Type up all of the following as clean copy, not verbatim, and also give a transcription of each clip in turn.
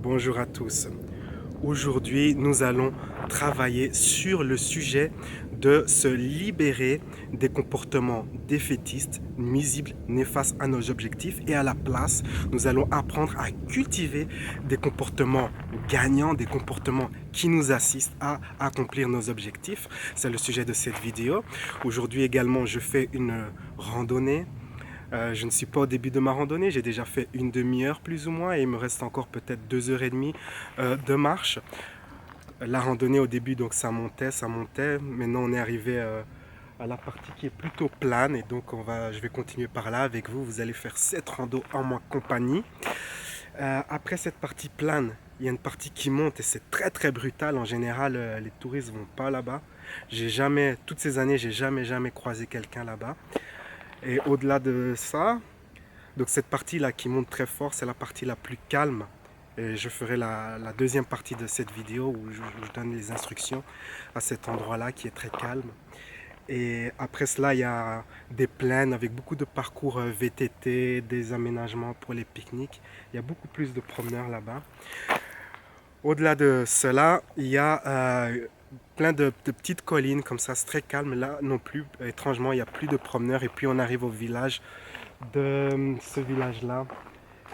Bonjour à tous. Aujourd'hui, nous allons travailler sur le sujet de se libérer des comportements défaitistes, nuisibles, néfastes à nos objectifs et à la place, nous allons apprendre à cultiver des comportements gagnants, des comportements qui nous assistent à accomplir nos objectifs. C'est le sujet de cette vidéo. Aujourd'hui également, je fais une randonnée. Je ne suis pas au début de ma randonnée, j'ai déjà fait une demi-heure plus ou moins et il me reste encore peut-être 2 heures et demie de marche. La randonnée au début, donc ça montait. Maintenant on est arrivé à la partie qui est plutôt plane et donc je vais continuer par là avec vous. Vous allez faire cette rando en ma compagnie. Après cette partie plane, il y a une partie qui monte et c'est très très brutal. En général, les touristes vont pas là-bas. Toutes ces années, j'ai jamais croisé quelqu'un là-bas. Et au-delà de ça, donc cette partie-là qui monte très fort, c'est la partie la plus calme. Et je ferai la deuxième partie de cette vidéo où je donne les instructions à cet endroit-là qui est très calme. Et après cela, il y a des plaines avec beaucoup de parcours VTT, des aménagements pour les pique-niques. Il y a beaucoup plus de promeneurs là-bas. Au-delà de cela, il y a plein de petites collines comme ça, c'est très calme. Là non plus, étrangement, il n'y a plus de promeneurs. Et puis on arrive au village de ce village-là,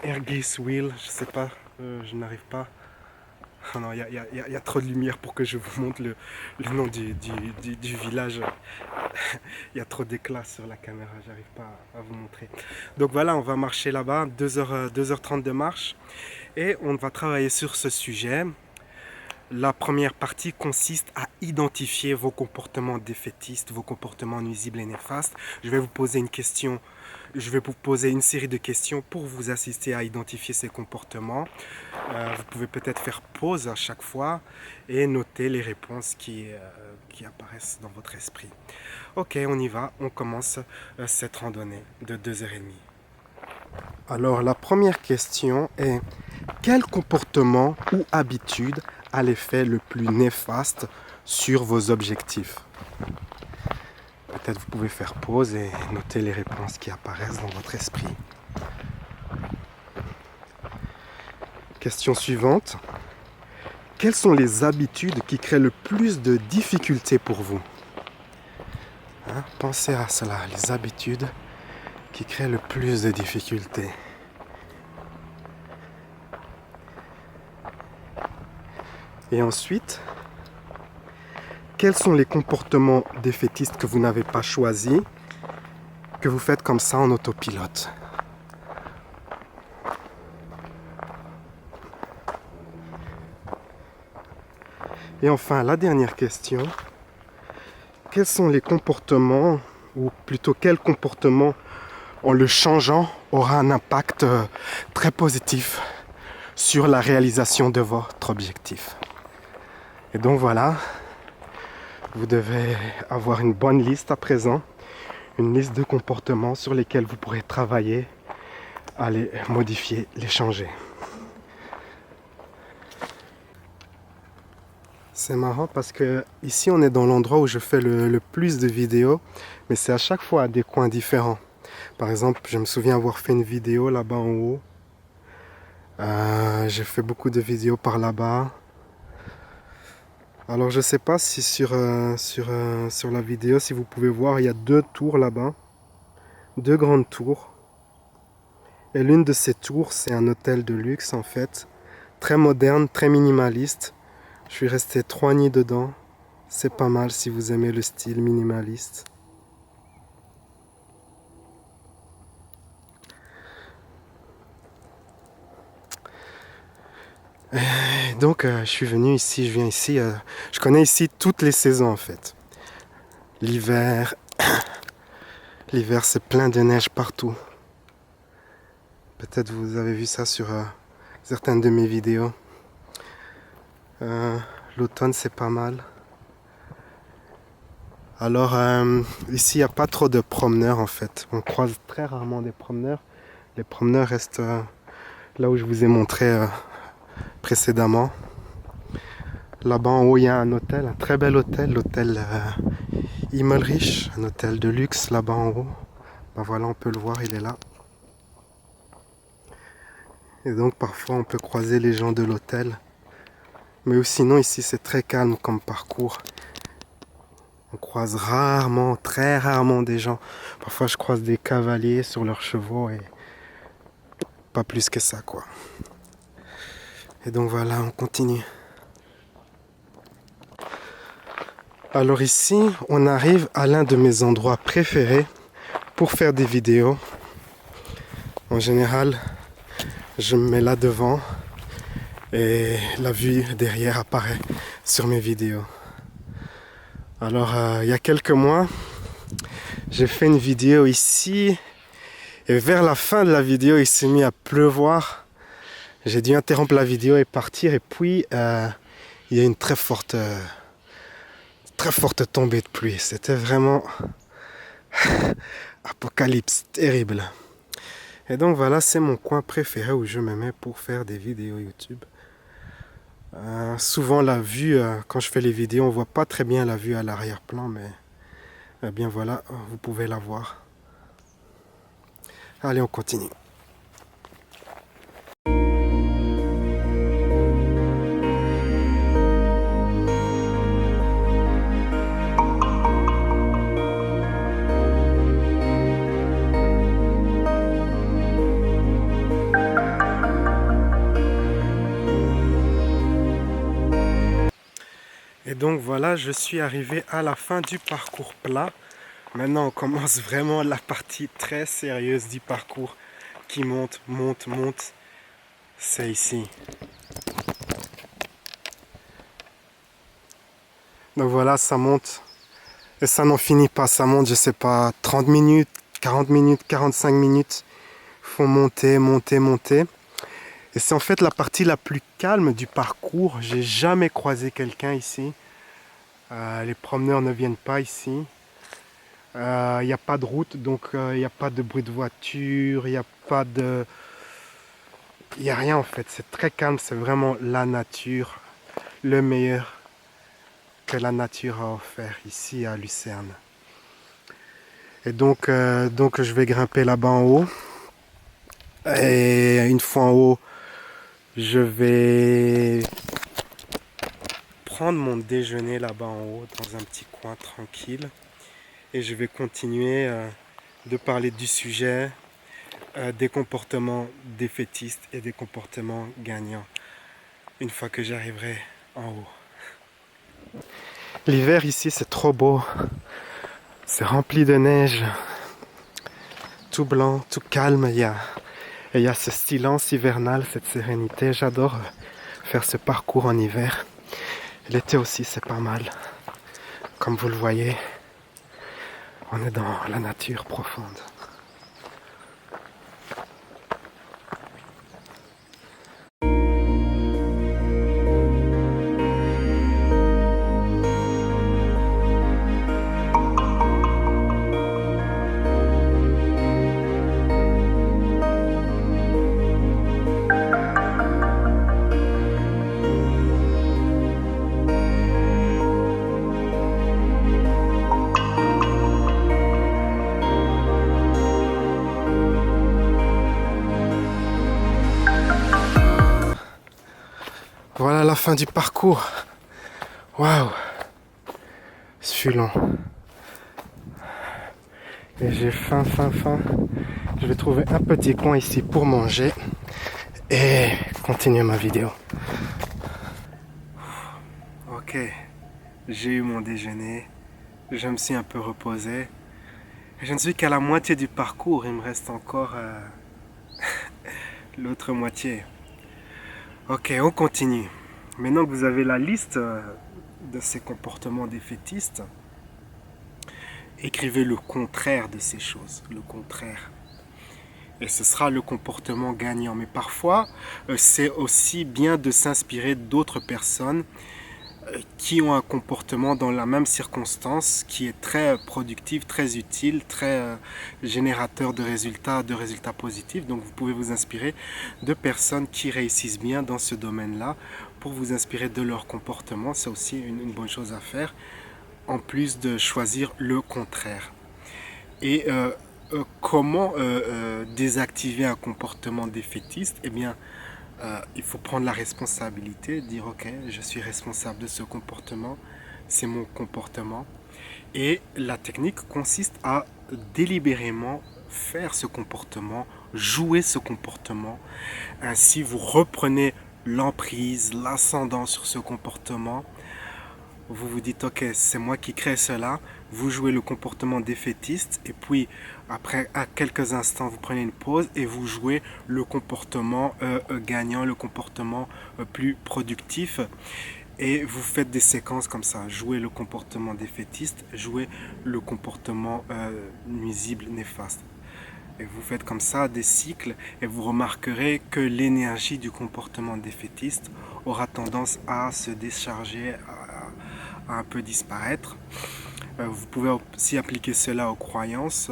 Ergiswil, je sais pas, je n'arrive pas. Oh non, il y a trop de lumière pour que je vous montre le nom du village. Il y a trop d'éclat sur la caméra, j'arrive pas à vous montrer. Donc voilà, on va marcher là-bas, 2h30 de marche. Et on va travailler sur ce sujet. La première partie consiste à identifier vos comportements défaitistes, vos comportements nuisibles et néfastes. Je vais vous poser une série de questions pour vous assister à identifier ces comportements. Vous pouvez peut-être faire pause à chaque fois et noter les réponses qui apparaissent dans votre esprit. Ok, on y va, on commence cette randonnée de 2h30. Alors la première question est: quel comportement ou habitude a l'effet le plus néfaste sur vos objectifs? Peut-être vous pouvez faire pause et noter les réponses qui apparaissent dans votre esprit. Question suivante. Quelles sont les habitudes qui créent le plus de difficultés pour vous? Pensez à cela, les habitudes qui créent le plus de difficultés. Et ensuite, quels sont les comportements défaitistes que vous n'avez pas choisis, que vous faites comme ça en autopilote? Et enfin, la dernière question. Quels sont les comportements, ou plutôt quel comportement, en le changeant, aura un impact très positif sur la réalisation de votre objectif? Et donc voilà, vous devez avoir une bonne liste à présent, une liste de comportements sur lesquels vous pourrez travailler à les modifier, les changer. C'est marrant parce que ici on est dans l'endroit où je fais le plus de vidéos, mais c'est à chaque fois à des coins différents. Par exemple, je me souviens avoir fait une vidéo là-bas en haut. J'ai fait beaucoup de vidéos par là-bas. Alors je sais pas si sur la vidéo, si vous pouvez voir, il y a 2 tours là-bas. 2 grandes tours. Et l'une de ces tours, c'est un hôtel de luxe en fait. Très moderne, très minimaliste. Je suis resté 3 nuits dedans. C'est pas mal si vous aimez le style minimaliste. Et donc je viens ici, je connais ici toutes les saisons en fait. L'hiver, l'hiver c'est plein de neige partout. Peut-être vous avez vu ça sur certaines de mes vidéos. L'automne c'est pas mal. Alors ici il n'y a pas trop de promeneurs en fait. On croise très rarement des promeneurs. Les promeneurs restent là où je vous ai montré précédemment. Là-bas en haut il y a un hôtel, un très bel hôtel, l'hôtel Himmelrich, un hôtel de luxe là-bas en haut. Ben voilà, on peut le voir, il est là. Et donc parfois on peut croiser les gens de l'hôtel. Mais sinon ici c'est très calme comme parcours. On croise rarement, très rarement des gens. Parfois je croise des cavaliers sur leurs chevaux et pas plus que ça quoi. Et donc voilà, on continue. Alors ici, on arrive à l'un de mes endroits préférés pour faire des vidéos. En général, je me mets là devant et la vue derrière apparaît sur mes vidéos. Alors, il y a quelques mois, j'ai fait une vidéo ici et vers la fin de la vidéo, il s'est mis à pleuvoir. J'ai dû interrompre la vidéo et partir et puis il y a une très forte tombée de pluie. C'était vraiment apocalypse terrible. Et donc voilà, c'est mon coin préféré où je me mets pour faire des vidéos YouTube. Souvent la vue, quand je fais les vidéos, on voit pas très bien la vue à l'arrière-plan, mais bien voilà, vous pouvez la voir. Allez, on continue. Et donc voilà, je suis arrivé à la fin du parcours plat. Maintenant, on commence vraiment la partie très sérieuse du parcours qui monte, monte, monte. C'est ici. Donc voilà, ça monte. Et ça n'en finit pas. Ça monte, je sais pas, 30 minutes, 40 minutes, 45 minutes. Il faut monter, monter, monter. Et c'est en fait la partie la plus calme du parcours. J'ai jamais croisé quelqu'un ici. Les promeneurs ne viennent pas ici. Il n'y a pas de route, donc il n'y a pas de bruit de voiture, il n'y a pas de... Il n'y a rien en fait, c'est très calme, c'est vraiment la nature, le meilleur que la nature a offert ici à Lucerne. Et donc je vais grimper là-bas en haut. Et une fois en haut, je vais prendre mon déjeuner là-bas en haut, dans un petit coin tranquille. Et je vais continuer de parler du sujet, des comportements défaitistes et des comportements gagnants, une fois que j'arriverai en haut. L'hiver ici, c'est trop beau. C'est rempli de neige. Tout blanc, tout calme. Il y a ce silence hivernal, cette sérénité. J'adore faire ce parcours en hiver. L'été aussi, c'est pas mal. Comme vous le voyez, on est dans la nature profonde. Voilà la fin du parcours. Waouh, je suis lent. Et j'ai faim. Je vais trouver un petit coin ici pour manger et continuer ma vidéo. Ok, j'ai eu mon déjeuner. Je me suis un peu reposé. Je ne suis qu'à la moitié du parcours. Il me reste encore l'autre moitié. Ok, on continue. Maintenant que vous avez la liste de ces comportements défaitistes, écrivez le contraire de ces choses, le contraire. Et ce sera le comportement gagnant. Mais parfois, c'est aussi bien de s'inspirer d'autres personnes qui ont un comportement dans la même circonstance qui est très productif, très utile, très générateur de résultats positifs. Donc vous pouvez vous inspirer de personnes qui réussissent bien dans ce domaine-là pour vous inspirer de leur comportement. C'est aussi une bonne chose à faire, en plus de choisir le contraire. Et Comment désactiver un comportement défaitiste? Eh bien, il faut prendre la responsabilité, dire ok, je suis responsable de ce comportement, c'est mon comportement. Et la technique consiste à délibérément faire ce comportement, jouer ce comportement. Ainsi, vous reprenez l'emprise, l'ascendant sur ce comportement. Vous vous dites, ok, c'est moi qui crée cela. Vous jouez le comportement défaitiste et puis après, à quelques instants, vous prenez une pause et vous jouez le comportement gagnant, le comportement plus productif. Et vous faites des séquences comme ça. Jouez le comportement défaitiste, jouez le comportement nuisible, néfaste. Et vous faites comme ça des cycles et vous remarquerez que l'énergie du comportement défaitiste aura tendance à se décharger, à un peu disparaître. Vous pouvez aussi appliquer cela aux croyances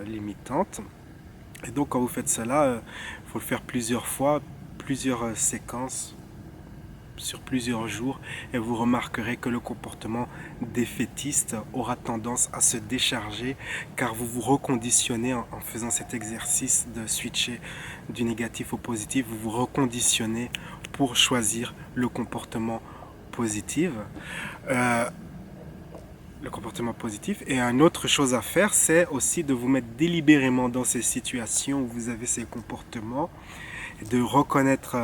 limitantes. Et donc quand vous faites cela, il faut le faire plusieurs fois, plusieurs séquences sur plusieurs jours et vous remarquerez que le comportement défaitiste aura tendance à se décharger car vous vous reconditionnez en faisant cet exercice de switcher du négatif au positif, vous vous reconditionnez pour choisir le comportement positif. Euh, le comportement positif. Et une autre chose à faire, c'est aussi de vous mettre délibérément dans ces situations où vous avez ces comportements et de reconnaître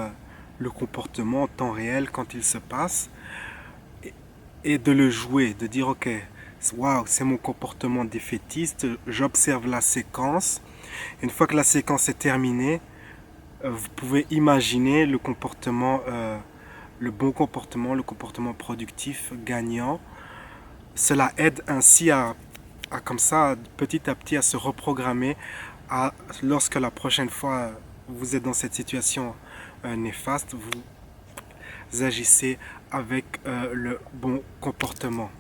le comportement en temps réel quand il se passe et de le jouer, de dire ok, waouh, c'est mon comportement défaitiste, j'observe la séquence. Une fois que la séquence est terminée, vous pouvez imaginer le comportement, le bon comportement, le comportement productif, gagnant. Cela aide ainsi comme ça, petit à petit, à se reprogrammer lorsque la prochaine fois vous êtes dans cette situation néfaste, vous agissez avec le bon comportement.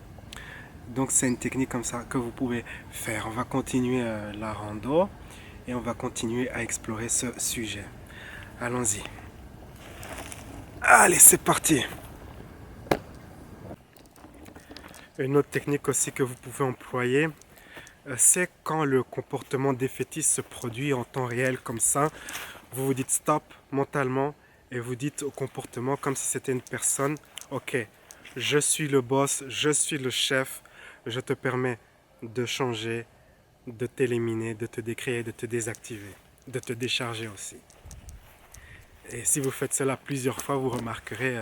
Donc c'est une technique comme ça que vous pouvez faire. On va continuer la rando et on va continuer à explorer ce sujet. Allons-y. Allez, c'est parti. Une autre technique aussi que vous pouvez employer, c'est quand le comportement défaitiste se produit en temps réel comme ça. Vous vous dites stop mentalement et vous dites au comportement comme si c'était une personne, ok, je suis le boss, je suis le chef, je te permets de changer, de t'éliminer, de te décréer, de te désactiver, de te décharger aussi. Et si vous faites cela plusieurs fois, vous remarquerez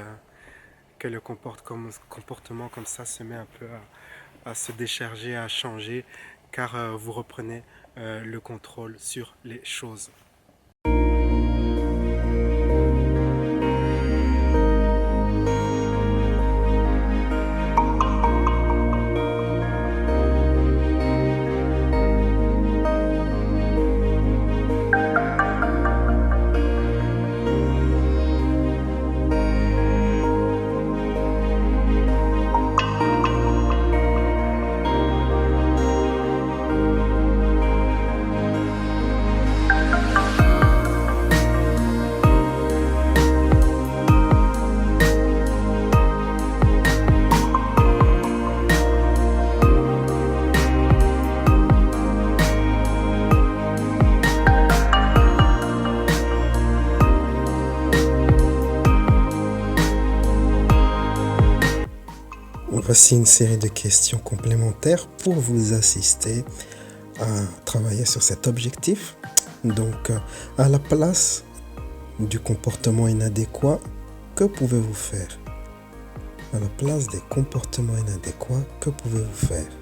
que le comportement comme ça se met un peu à se décharger, à changer, car vous reprenez le contrôle sur les choses. Voici une série de questions complémentaires pour vous assister à travailler sur cet objectif. Donc, à la place du comportement inadéquat, que pouvez-vous faire? À la place des comportements inadéquats, que pouvez-vous faire?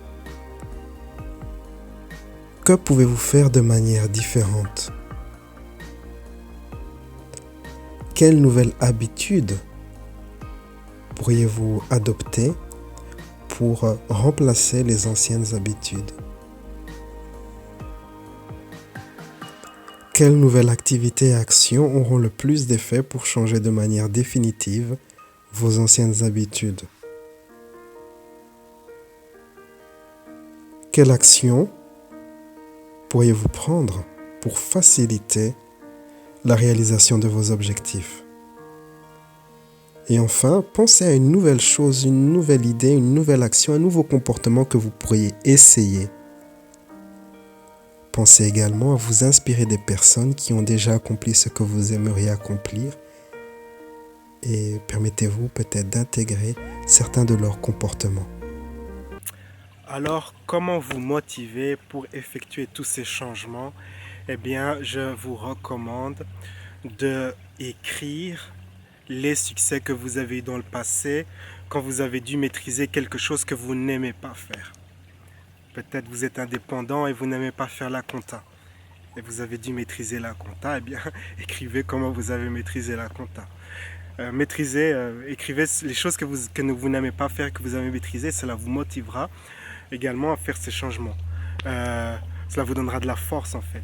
Que pouvez-vous faire de manière différente? Quelle nouvelle habitude pourriez-vous adopter pour remplacer les anciennes habitudes? Quelles nouvelles activités et actions auront le plus d'effet pour changer de manière définitive vos anciennes habitudes? Quelle action pourriez-vous prendre pour faciliter la réalisation de vos objectifs? Et enfin, pensez à une nouvelle chose, une nouvelle idée, une nouvelle action, un nouveau comportement que vous pourriez essayer pensez également à vous inspirer des personnes qui ont déjà accompli ce que vous aimeriez accomplir et permettez-vous peut-être d'intégrer certains de leurs comportements. Alors, comment vous motiver pour effectuer tous ces changements? Eh bien, je vous recommande de écrire les succès que vous avez eu dans le passé quand vous avez dû maîtriser quelque chose que vous n'aimez pas faire. Peut-être vous êtes indépendant et vous n'aimez pas faire la compta. Et vous avez dû maîtriser la compta, eh bien, écrivez comment vous avez maîtrisé la compta. Écrivez les choses que vous n'aimez pas faire, que vous avez maîtrisées, cela vous motivera également à faire ces changements. Cela vous donnera de la force en fait.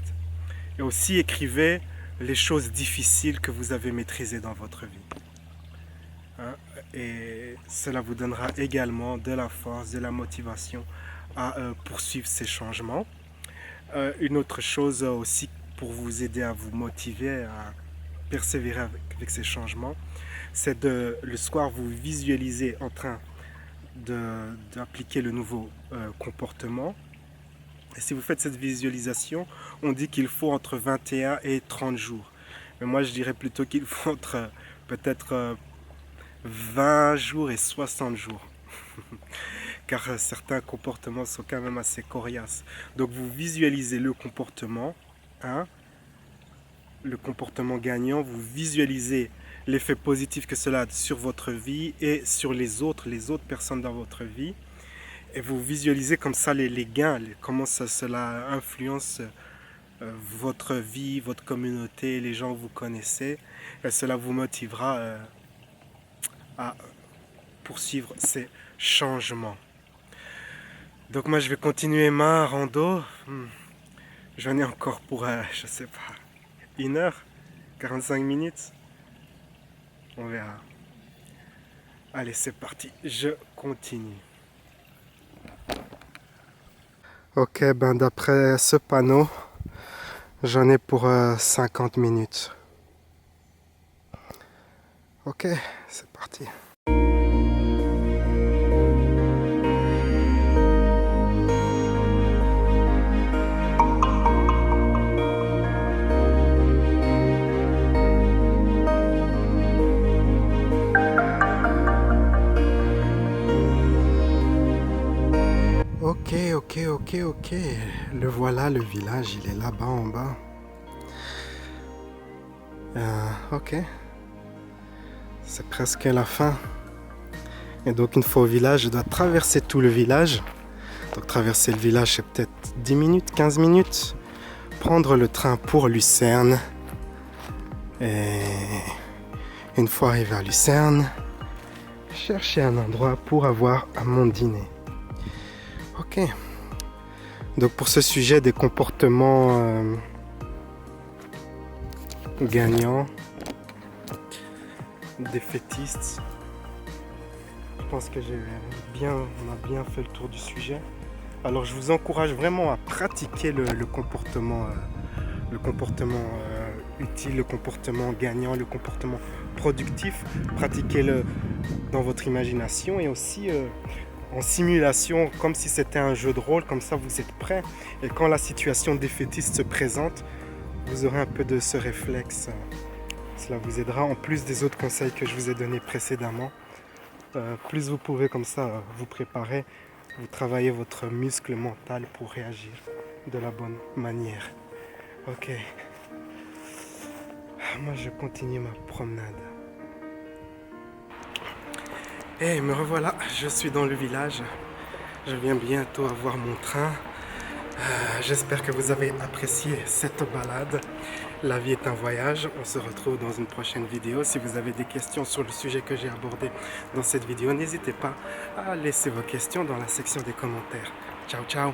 Et aussi écrivez les choses difficiles que vous avez maîtrisées dans votre vie. Et cela vous donnera également de la force, de la motivation à poursuivre ces changements. Une autre chose aussi pour vous aider à vous motiver, à persévérer avec ces changements, c'est le soir vous visualiser en train d'appliquer le nouveau comportement. Et si vous faites cette visualisation, on dit qu'il faut entre 21 et 30 jours. Mais moi je dirais plutôt qu'il faut entre peut-être 20 jours et 60 jours. Car certains comportements sont quand même assez coriaces. Donc vous visualisez le comportement, le comportement gagnant, vous visualisez l'effet positif que cela a sur votre vie et sur les autres personnes dans votre vie. Et vous visualisez comme ça les gains, comment cela influence votre vie, votre communauté, les gens que vous connaissez. Et cela vous motivera à poursuivre ces changements. Donc moi je vais continuer ma rando. J'en ai encore pour, je sais pas, 1 heure, 45 minutes. On verra. Allez, c'est parti, je continue. Ok, ben d'après ce panneau, j'en ai pour 50 minutes. Ok, c'est parti. Ok. Le voilà, le village, il est là-bas en bas. Ok. C'est presque la fin. Et donc une fois au village, je dois traverser tout le village. Donc traverser le village, c'est peut-être 10 minutes, 15 minutes. Prendre le train pour Lucerne. Et une fois arrivé à Lucerne, chercher un endroit pour avoir mon dîner. Ok. Donc pour ce sujet des comportements gagnants, défaitistes, je pense que on a bien fait le tour du sujet. Alors je vous encourage vraiment à pratiquer le comportement utile, le comportement gagnant, le comportement productif. Pratiquez-le dans votre imagination et aussi en simulation, comme si c'était un jeu de rôle, comme ça vous êtes prêts. Et quand la situation défaitiste se présente, vous aurez un peu de ce réflexe. Cela vous aidera en plus des autres conseils que je vous ai donnés précédemment. Plus vous pouvez comme ça vous préparer, vous travaillez votre muscle mental pour réagir de la bonne manière. Ok. Moi je continue ma promenade. Et me revoilà, je suis dans le village. Je viens bientôt avoir mon train. J'espère que vous avez apprécié cette balade. La vie est un voyage. On se retrouve dans une prochaine vidéo. Si vous avez des questions sur le sujet que j'ai abordé dans cette vidéo, n'hésitez pas à laisser vos questions dans la section des commentaires. Ciao, ciao!